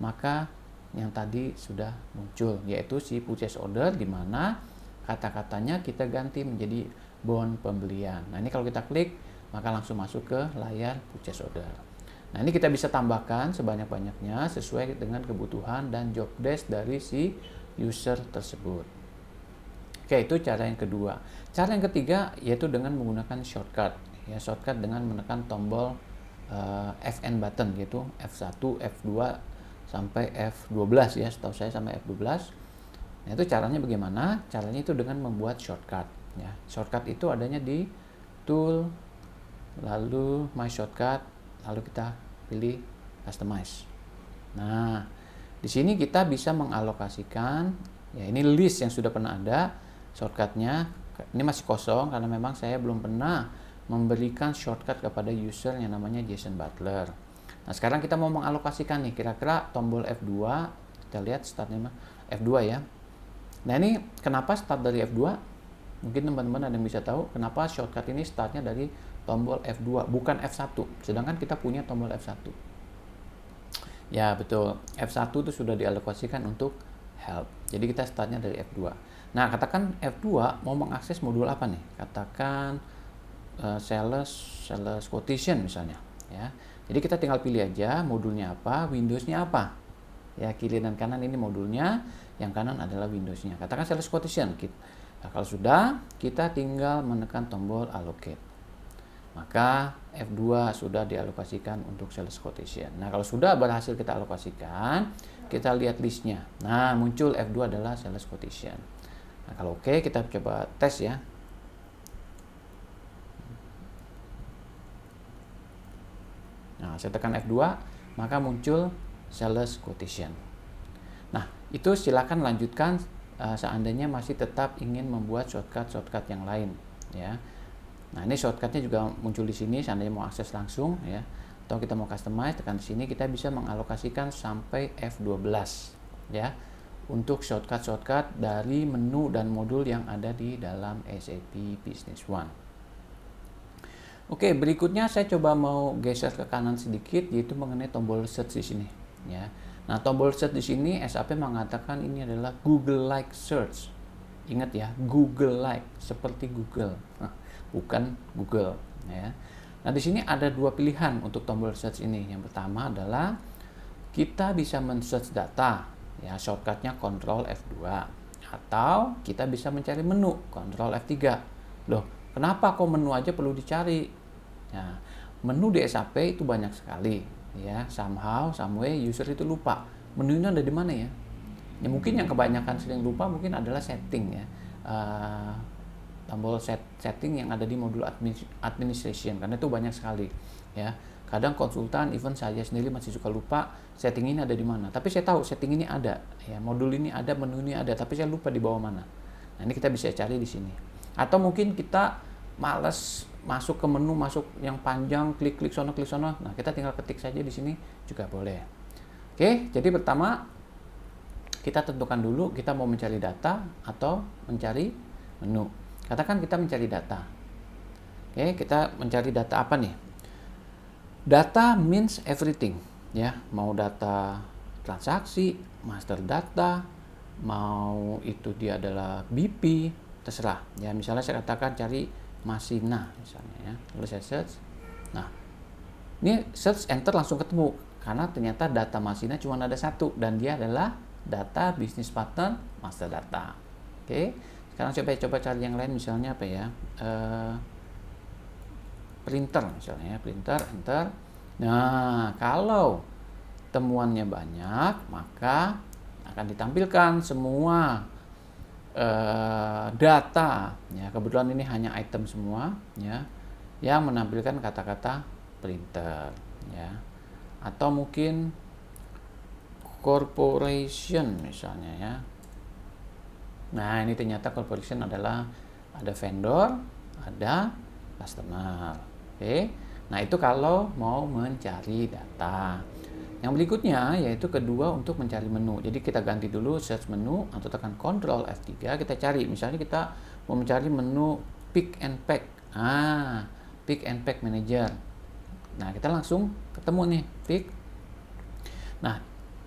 maka yang tadi sudah muncul, yaitu si purchase order, di mana kata-katanya kita ganti menjadi bon pembelian. Nah, ini kalau kita klik, maka langsung masuk ke layar purchase order. Nah, ini kita bisa tambahkan sebanyak-banyaknya sesuai dengan kebutuhan dan job desk dari si user tersebut. Oke, itu cara yang kedua. Cara yang ketiga yaitu dengan menggunakan shortcut. Ya, shortcut dengan menekan tombol FN button, yaitu F1, F2 sampai F12 ya, setahu saya sampai F12. Nah, itu caranya bagaimana? Caranya itu dengan membuat shortcut ya. Shortcut itu adanya di tool, lalu My Shortcut, lalu kita pilih Customize. Nah, di sini kita bisa mengalokasikan, ya, ini list yang sudah pernah ada shortcutnya. Ini masih kosong karena memang saya belum pernah memberikan shortcut kepada user yang namanya Jason Butler. Nah, sekarang kita mau mengalokasikan nih, kira-kira tombol F2, kita lihat startnya F2 ya. Nah, ini kenapa start dari F2? Mungkin teman-teman ada yang bisa tahu kenapa shortcut ini startnya dari tombol F2 bukan F1, sedangkan kita punya tombol F1. Ya betul, F1 itu sudah dialokasikan untuk help, jadi kita startnya dari F2. Nah katakan F2 mau mengakses modul apa nih, katakan sales quotation misalnya ya. Jadi kita tinggal pilih aja modulnya apa, Windowsnya apa ya, kiri dan kanan ini modulnya, yang kanan adalah Windowsnya. Katakan sales quotation. Nah, kalau sudah, kita tinggal menekan tombol allocate. Maka F2 sudah dialokasikan untuk sales quotation. Nah, kalau sudah berhasil kita alokasikan, kita lihat listnya. Nah, muncul F2 adalah sales quotation. Nah, kalau oke, kita coba tes ya. Nah, saya tekan F2, maka muncul sales quotation. Nah, itu silakan lanjutkan seandainya masih tetap ingin membuat shortcut yang lain ya. Nah, ini shortcutnya juga muncul di sini seandainya mau akses langsung ya, atau kita mau customize, tekan di sini kita bisa mengalokasikan sampai F12 ya untuk shortcut dari menu dan modul yang ada di dalam SAP Business One. Oke, berikutnya saya coba mau geser ke kanan sedikit, yaitu mengenai tombol search di sini ya. Nah, tombol search di sini SAP mengatakan ini adalah Google-like search. Ingat ya, Google-like, seperti Google, bukan Google ya. Nah, di sini ada dua pilihan untuk tombol search ini. Yang pertama adalah kita bisa men-search data, ya shortcutnya Ctrl F2, atau kita bisa mencari menu, Ctrl F3. Loh, kenapa kok menu aja perlu dicari? Nah, menu di SAP itu banyak sekali. Ya, somehow, someway user itu lupa menunya ada di mana ya. Ya mungkin yang kebanyakan sering lupa mungkin adalah setting ya, tombol setting yang ada di modul administration, karena itu banyak sekali ya. Kadang konsultan, even saya sendiri masih suka lupa setting ini ada di mana. Tapi saya tahu setting ini ada ya, modul ini ada, menu ini ada, tapi saya lupa di bawah mana. Nah, ini kita bisa cari di sini. Atau mungkin kita malas masuk ke menu, masuk yang panjang, klik sono. Nah, kita tinggal ketik saja di sini juga boleh. Oke, jadi pertama kita tentukan dulu kita mau mencari data atau mencari menu. Katakan kita mencari data. Oke, kita mencari data apa nih? Data means everything ya, mau data transaksi, master data, mau itu dia adalah BP, terserah ya. Misalnya saya katakan cari Masina misalnya ya, lalu saya search. Nah, ini search enter langsung ketemu karena ternyata data Masina cuma ada satu dan dia adalah data business partner master data. Oke, sekarang coba cari yang lain, misalnya apa ya, printer misalnya ya, printer, enter. Nah, kalau temuannya banyak maka akan ditampilkan semua data ya. Kebetulan ini hanya item semua ya, yang menampilkan kata-kata printer ya, atau mungkin corporation misalnya ya. Nah, ini ternyata corporation adalah ada vendor, ada customer. Oke. Nah, itu kalau mau mencari data. Yang berikutnya yaitu kedua untuk mencari menu. Jadi kita ganti dulu search menu atau tekan Ctrl F3, kita cari. Misalnya kita mau mencari menu pick and pack. Pick and pack manager. Nah, kita langsung ketemu nih pick. Nah,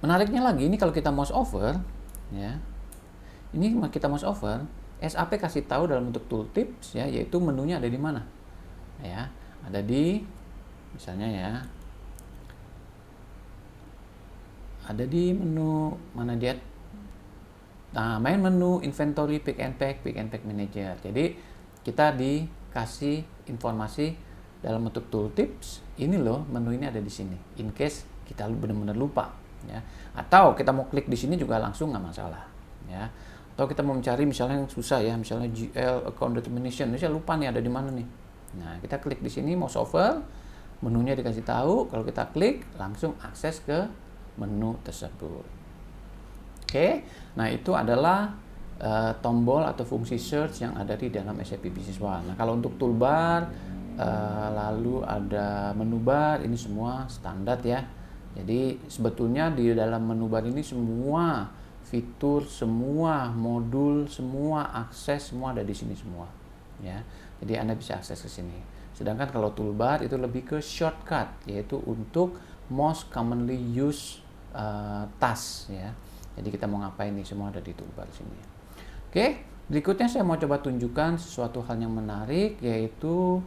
menariknya lagi ini kalau kita mouse over ya. Ini kita mouse over, SAP kasih tahu dalam bentuk tooltips ya, yaitu menunya ada di mana. Ya, ada di misalnya ya, ada di menu mana dia. Nah, main menu inventory pick and pack manager. Jadi kita dikasih informasi dalam bentuk tooltips, ini loh menu ini ada di sini, in case kita benar-benar lupa ya. Atau kita mau klik di sini juga langsung nggak masalah ya. Atau kita mau mencari misalnya yang susah ya, misalnya GL account determination, ini saya lupa nih ada di mana nih. Nah, kita klik di sini mouse over, menunya dikasih tahu, kalau kita klik langsung akses ke menu tersebut. Oke, nah itu adalah tombol atau fungsi search yang ada di dalam SAP Business One. Nah, kalau untuk toolbar, lalu ada menu bar, ini semua standar ya. Jadi sebetulnya di dalam menu bar ini semua fitur, semua modul, semua akses, semua ada di sini semua. Ya, jadi Anda bisa akses ke sini. Sedangkan kalau toolbar itu lebih ke shortcut, yaitu untuk most commonly used task. Ya, jadi kita mau ngapain nih, semua ada di toolbar sini. Oke, berikutnya saya mau coba tunjukkan sesuatu hal yang menarik, yaitu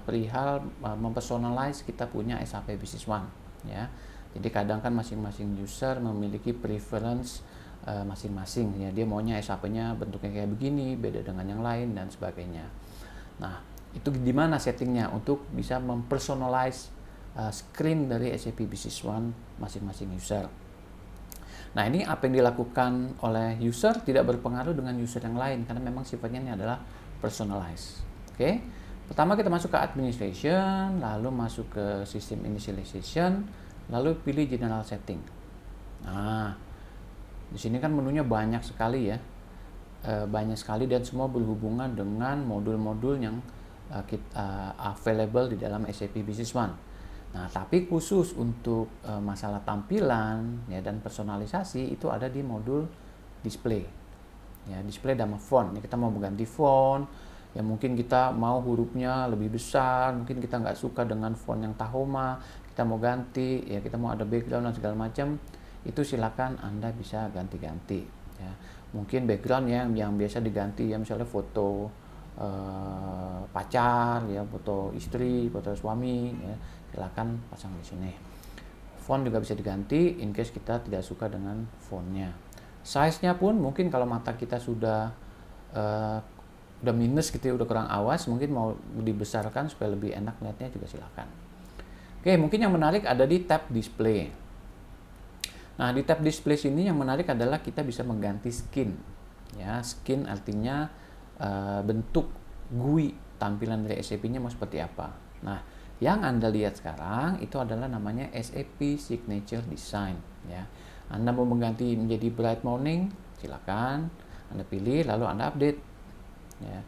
perihal mempersonalize kita punya SAP Business One. Ya, jadi kadang kan masing-masing user memiliki preference masing-masing. Ya, dia maunya SAP-nya bentuknya kayak begini, beda dengan yang lain dan sebagainya. Nah, itu di mana settingnya untuk bisa mempersonalize screen dari SAP Business One masing-masing user. Nah, ini apa yang dilakukan oleh user tidak berpengaruh dengan user yang lain karena memang sifatnya ini adalah personalized. Oke. Pertama kita masuk ke administration, lalu masuk ke system initialization, lalu pilih general setting. Nah, di sini kan menunya banyak sekali ya. Banyak sekali dan semua berhubungan dengan modul-modul yang available di dalam SAP Business One. Nah, tapi khusus untuk masalah tampilan ya dan personalisasi itu ada di modul display. Ya, display sama font. Ya, kita mau mengganti font, ya mungkin kita mau hurufnya lebih besar, mungkin kita nggak suka dengan font yang Tahoma, kita mau ganti, ya kita mau ada background dan segala macam, itu silakan Anda bisa ganti-ganti. Ya, mungkin background yang biasa diganti ya misalnya foto pacar, ya foto istri, foto suami, ya silakan pasang di sini. Font juga bisa diganti in case kita tidak suka dengan fontnya. Size-nya pun mungkin kalau mata kita sudah minus gitu, udah kurang awas, mungkin mau dibesarkan supaya lebih enak lihatnya juga silakan. Oke, mungkin yang menarik ada di tab display. Nah, di tab display sini yang menarik adalah kita bisa mengganti skin. Ya, skin artinya bentuk GUI tampilan dari SAP-nya mau seperti apa. Nah, yang Anda lihat sekarang itu adalah namanya SAP Signature Design. Ya, Anda mau mengganti menjadi bright morning, silakan Anda pilih lalu Anda update. Ya,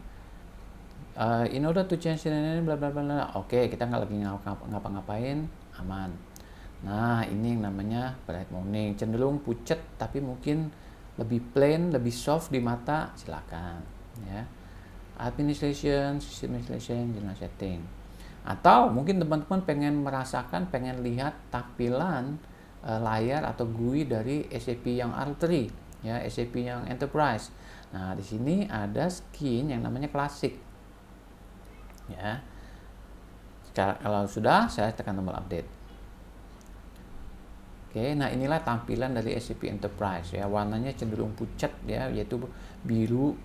in order to change ini bla bla bla. Oke, kita nggak lagi ngapa-ngapain, aman. Nah, ini yang namanya bright morning, cenderung pucat tapi mungkin lebih plain, lebih soft di mata, silakan. Ya, administration, system administration, general setting. Atau mungkin teman-teman pengen merasakan, pengen lihat tampilan layar atau GUI dari SAP yang R3, ya SAP yang Enterprise. Nah, di sini ada skin yang namanya Classic. Ya, kalau sudah, saya tekan tombol update. Oke, nah inilah tampilan dari SAP Enterprise. Ya, warnanya cenderung pucat, ya, yaitu biru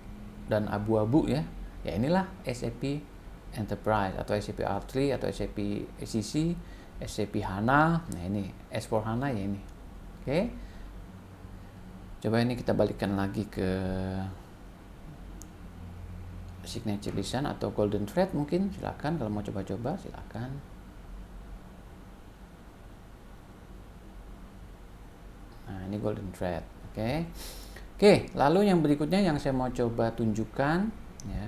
dan abu-abu, ya. Ya, inilah SAP Enterprise atau SAP R3 atau SAP ECC, SAP HANA. Nah, ini S4 HANA ya ini. Oke. Coba ini kita balikkan lagi ke Signature Design atau Golden Thread mungkin. Silakan kalau mau coba-coba silakan. Nah, ini Golden Thread. Oke. Oke, lalu yang berikutnya yang saya mau coba tunjukkan ya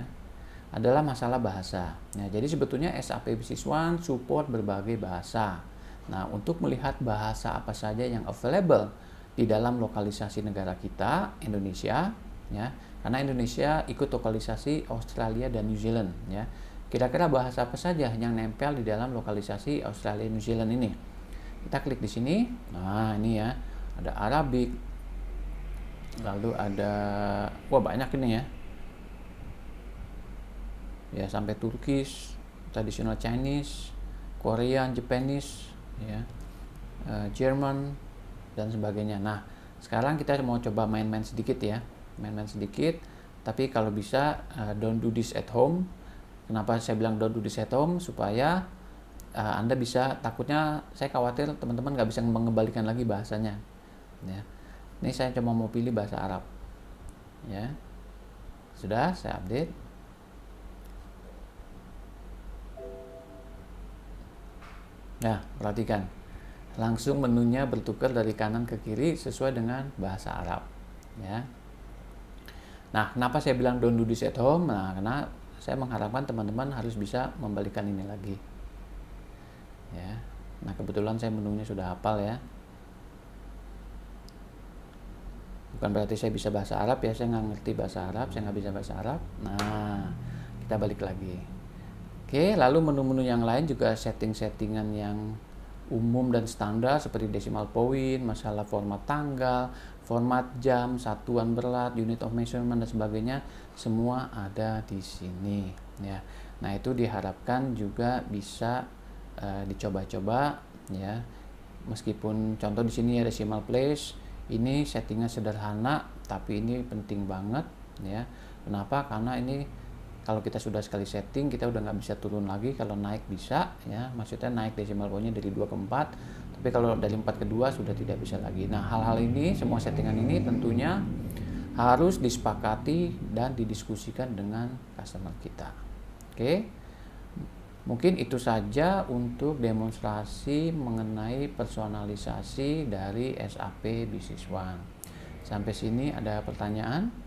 adalah masalah bahasa. Nah, jadi sebetulnya SAP Business One support berbagai bahasa. Nah, untuk melihat bahasa apa saja yang available di dalam lokalisasi negara kita, Indonesia, ya, karena Indonesia ikut lokalisasi Australia dan New Zealand, ya. Kira-kira bahasa apa saja yang nempel di dalam lokalisasi Australia New Zealand ini? Kita klik di sini. Nah, ini ya, ada Arabic, lalu ada, wah banyak ini ya. Ya, sampai Turkish, traditional Chinese, Korean, Japanese, ya, German dan sebagainya. Nah, sekarang kita mau coba main-main sedikit ya, main-main sedikit. Tapi kalau bisa don't do this at home. Kenapa saya bilang don't do this at home? Supaya Anda bisa, takutnya saya khawatir teman-teman nggak bisa mengembalikan lagi bahasanya. Ya, ini saya cuma mau pilih bahasa Arab. Ya, sudah saya update. Nah, perhatikan. Langsung menunya bertukar dari kanan ke kiri sesuai dengan bahasa Arab. Ya. Nah, kenapa saya bilang don't do this at home? Nah, karena saya mengharapkan teman-teman harus bisa membalikan ini lagi. Ya. Nah, kebetulan saya menunya sudah hafal ya. Bukan berarti saya bisa bahasa Arab ya, saya nggak ngerti bahasa Arab, saya nggak bisa bahasa Arab. Nah, kita balik lagi. Oke, lalu menu-menu yang lain juga setting-settingan yang umum dan standar seperti decimal point, masalah format tanggal, format jam, satuan berat, unit of measurement dan sebagainya, semua ada di sini ya. Nah, itu diharapkan juga bisa dicoba-coba ya. Meskipun contoh di sini ya decimal place, ini settingnya sederhana, tapi ini penting banget ya. Kenapa? Karena ini kalau kita sudah sekali setting, kita udah nggak bisa turun lagi. Kalau naik bisa ya, maksudnya naik decimal point-nya dari 2 ke 4, tapi kalau dari 4 ke 2 sudah tidak bisa lagi. Nah, hal-hal ini, semua settingan ini tentunya harus disepakati dan didiskusikan dengan customer kita. Oke, mungkin itu saja untuk demonstrasi mengenai personalisasi dari SAP Business One. Sampai sini ada pertanyaan?